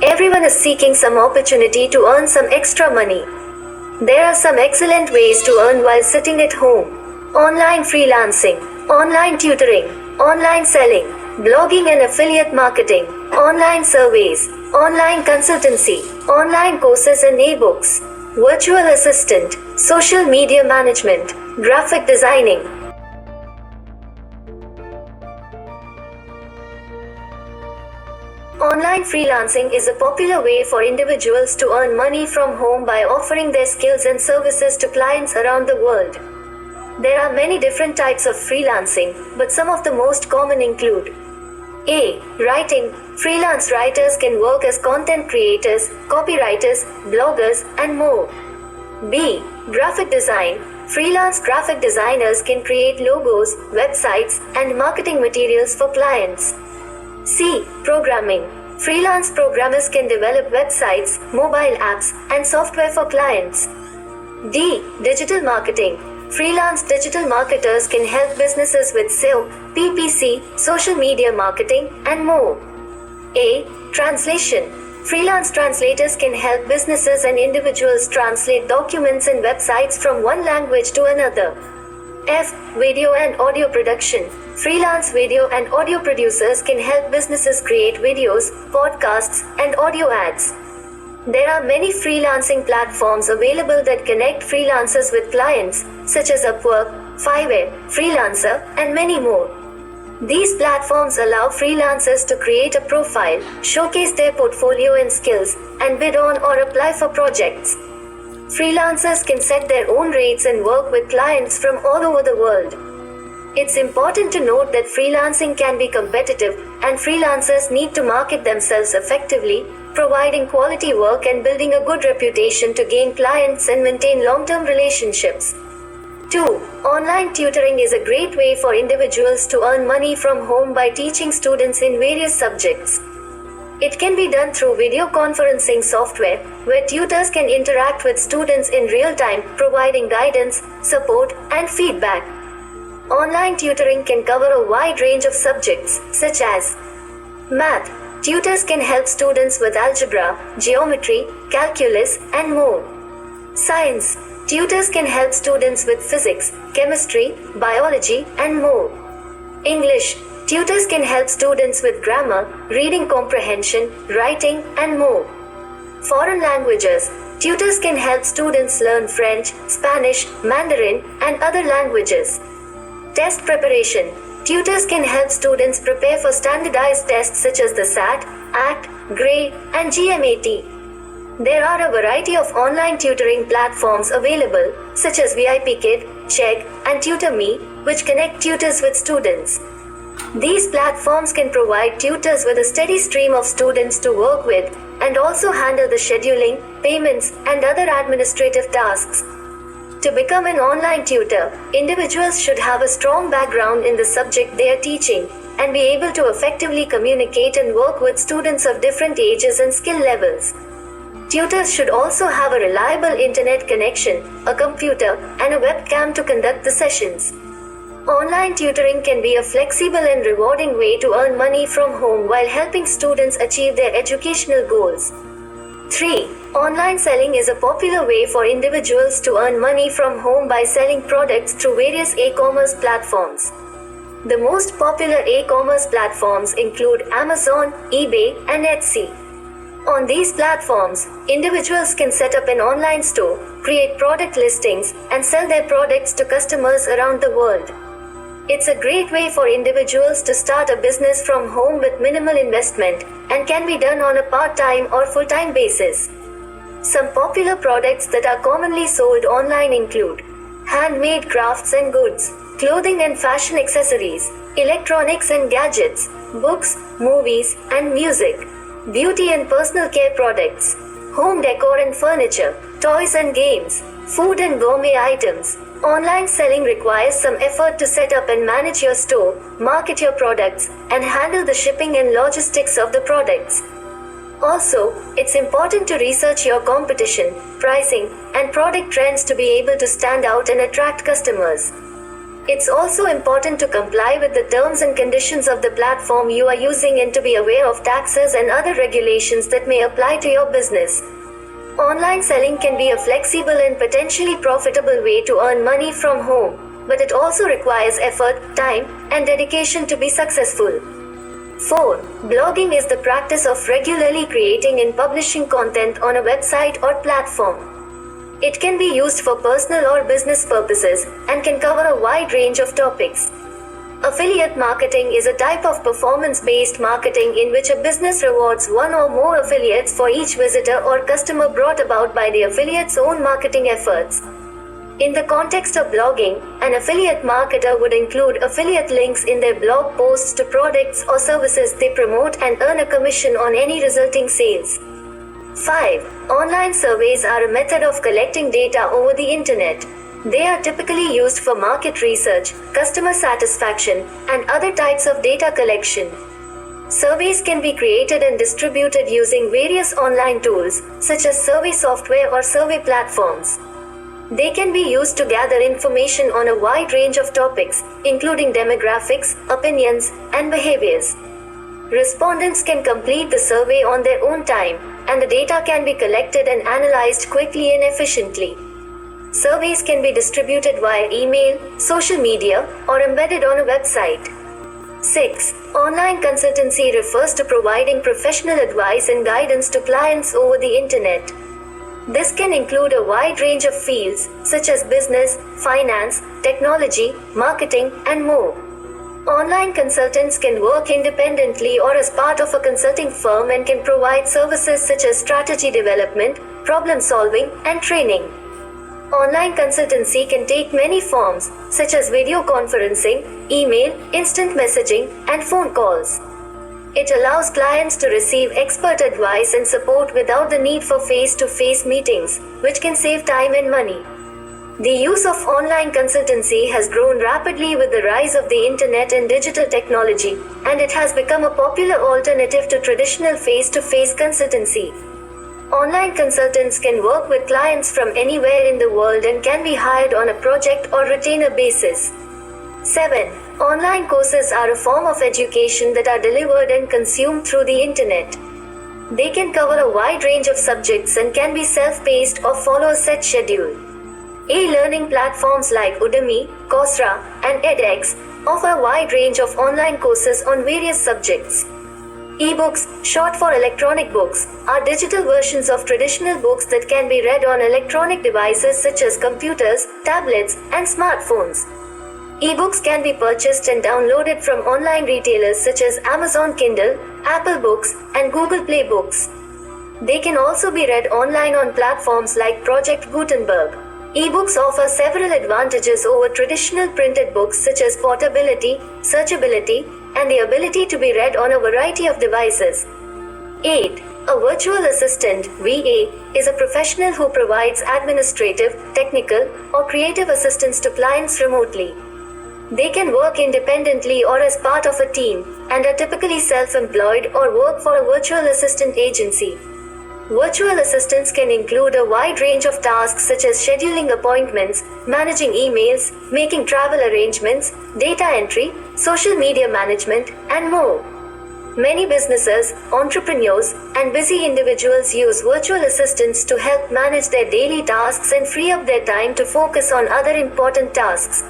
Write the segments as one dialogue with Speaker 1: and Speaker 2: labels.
Speaker 1: Everyone is seeking some opportunity to earn some extra money. There are some excellent ways to earn while sitting at home. Online freelancing, online tutoring, online selling, blogging and affiliate marketing, online surveys, online consultancy, online courses and ebooks, virtual assistant, social media management, graphic designing. Online freelancing is a popular way for individuals to earn money from home by offering their skills and services to clients around the world. There are many different types of freelancing, but some of the most common include A. Writing. Freelance writers can work as content creators, copywriters, bloggers, and more. B. Graphic design. Freelance graphic designers can create logos, websites, and marketing materials for clients. C. Programming. Freelance programmers can develop websites, mobile apps, and software for clients. D. Digital marketing. Freelance digital marketers can help businesses with SEO, PPC, social media marketing, and more. A. Translation. Freelance translators can help businesses and individuals translate documents and websites from one language to another. F. Video and audio production. Freelance video and audio producers can help businesses create videos, podcasts, and audio ads. There are many freelancing platforms available that connect freelancers with clients, such as Upwork, Fiverr, Freelancer, and many more. These platforms allow freelancers to create a profile, showcase their portfolio and skills, and bid on or apply for projects. Freelancers can set their own rates and work with clients from all over the world. It's important to note that freelancing can be competitive, and freelancers need to market themselves effectively, providing quality work and building a good reputation to gain clients and maintain long-term relationships. 2. Online tutoring is a great way for individuals to earn money from home by teaching students in various subjects. It can be done through video conferencing software, where tutors can interact with students in real time, providing guidance, support, and feedback. Online tutoring can cover a wide range of subjects, such as math. Tutors can help students with algebra, geometry, calculus, and more. Science. Tutors can help students with physics, chemistry, biology, and more. English. Tutors can help students with grammar, reading comprehension, writing, and more. Foreign languages. Tutors can help students learn French, Spanish, Mandarin, and other languages. Test preparation. Tutors can help students prepare for standardized tests such as the SAT, ACT, GRE, and GMAT. There are a variety of online tutoring platforms available, such as VIP Kid, Check, and TutorMe, which connect tutors with students. These platforms can provide tutors with a steady stream of students to work with, and also handle the scheduling, payments, and other administrative tasks. To become an online tutor, individuals should have a strong background in the subject they are teaching, and be able to effectively communicate and work with students of different ages and skill levels. Tutors should also have a reliable internet connection, a computer, and a webcam to conduct the sessions. Online tutoring can be a flexible and rewarding way to earn money from home while helping students achieve their educational goals. 3. Online selling is a popular way for individuals to earn money from home by selling products through various e-commerce platforms. The most popular e-commerce platforms include Amazon, eBay, and Etsy. On these platforms, individuals can set up an online store, create product listings, and sell their products to customers around the world. It's a great way for individuals to start a business from home with minimal investment, and can be done on a part-time or full-time basis. Some popular products that are commonly sold online include handmade crafts and goods, clothing and fashion accessories, electronics and gadgets, books, movies, and music, beauty and personal care products, home decor and furniture, toys and games, food and gourmet items. Online selling requires some effort to set up and manage your store, market your products, and handle the shipping and logistics of the products. Also, it's important to research your competition, pricing, and product trends to be able to stand out and attract customers. It's also important to comply with the terms and conditions of the platform you are using and to be aware of taxes and other regulations that may apply to your business. Online selling can be a flexible and potentially profitable way to earn money from home, but it also requires effort, time, and dedication to be successful. 4. Blogging is the practice of regularly creating and publishing content on a website or platform. It can be used for personal or business purposes and can cover a wide range of topics. Affiliate marketing is a type of performance-based marketing in which a business rewards one or more affiliates for each visitor or customer brought about by the affiliate's own marketing efforts. In the context of blogging, an affiliate marketer would include affiliate links in their blog posts to products or services they promote and earn a commission on any resulting sales. 5. Online surveys are a method of collecting data over the internet. They are typically used for market research, customer satisfaction, and other types of data collection. Surveys can be created and distributed using various online tools, such as survey software or survey platforms. They can be used to gather information on a wide range of topics, including demographics, opinions, and behaviors. Respondents can complete the survey on their own time, and the data can be collected and analyzed quickly and efficiently. Surveys can be distributed via email, social media, or embedded on a website. 6. Online consultancy refers to providing professional advice and guidance to clients over the internet. This can include a wide range of fields, such as business, finance, technology, marketing, and more. Online consultants can work independently or as part of a consulting firm and can provide services such as strategy development, problem solving, and training. Online consultancy can take many forms, such as video conferencing, email, instant messaging, and phone calls. It allows clients to receive expert advice and support without the need for face-to-face meetings, which can save time and money. The use of online consultancy has grown rapidly with the rise of the internet and digital technology, and it has become a popular alternative to traditional face-to-face consultancy. Online consultants can work with clients from anywhere in the world and can be hired on a project or retainer basis. 7. Online courses are a form of education that are delivered and consumed through the internet. They can cover a wide range of subjects and can be self-paced or follow a set schedule. E-learning platforms like Udemy, Coursera, and edX offer a wide range of online courses on various subjects. E-books, short for electronic books, are digital versions of traditional books that can be read on electronic devices such as computers, tablets, and smartphones. E-books can be purchased and downloaded from online retailers such as Amazon Kindle, Apple Books, and Google Play Books. They can also be read online on platforms like Project Gutenberg. E-books offer several advantages over traditional printed books such as portability, searchability, and the ability to be read on a variety of devices. 8. A virtual assistant (VA) is a professional who provides administrative, technical, or creative assistance to clients remotely. They can work independently or as part of a team, and are typically self-employed or work for a virtual assistant agency. Virtual assistants can include a wide range of tasks such as scheduling appointments, managing emails, making travel arrangements, data entry, social media management, and more. Many businesses, entrepreneurs, and busy individuals use virtual assistants to help manage their daily tasks and free up their time to focus on other important tasks.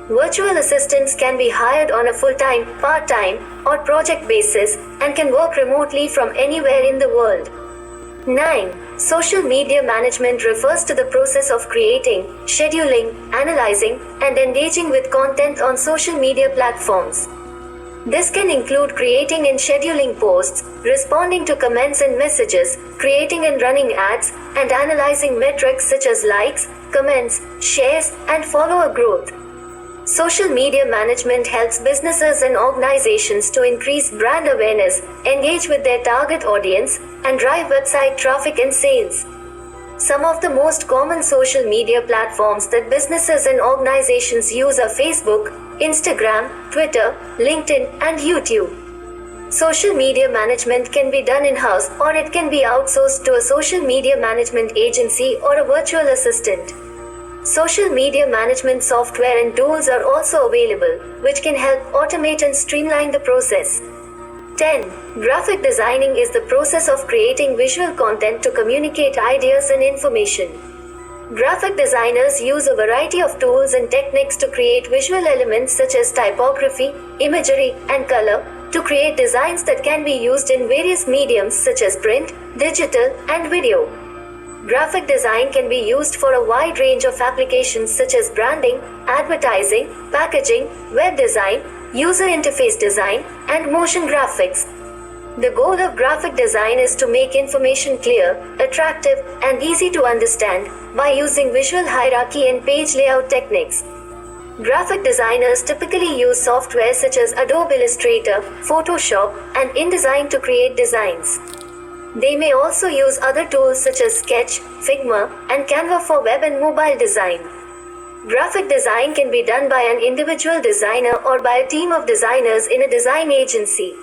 Speaker 1: Virtual assistants can be hired on a full-time, part-time, or project basis and can work remotely from anywhere in the world. 9. Social media management refers to the process of creating, scheduling, analyzing, and engaging with content on social media platforms. This can include creating and scheduling posts, responding to comments and messages, creating and running ads, and analyzing metrics such as likes, comments, shares, and follower growth. Social media management helps businesses and organizations to increase brand awareness, engage with their target audience, and drive website traffic and sales. Some of the most common social media platforms that businesses and organizations use are Facebook, Instagram, Twitter, LinkedIn, and YouTube. Social media management can be done in-house or it can be outsourced to a social media management agency or a virtual assistant. Social media management software and tools are also available, which can help automate and streamline the process. 10. Graphic designing is the process of creating visual content to communicate ideas and information. Graphic designers use a variety of tools and techniques to create visual elements such as typography, imagery, and color, to create designs that can be used in various mediums such as print, digital, and video. Graphic design can be used for a wide range of applications such as branding, advertising, packaging, web design, user interface design, and motion graphics. The goal of graphic design is to make information clear, attractive, and easy to understand by using visual hierarchy and page layout techniques. Graphic designers typically use software such as Adobe Illustrator, Photoshop, and InDesign to create designs. They may also use other tools such as Sketch, Figma, and Canva for web and mobile design. Graphic design can be done by an individual designer or by a team of designers in a design agency.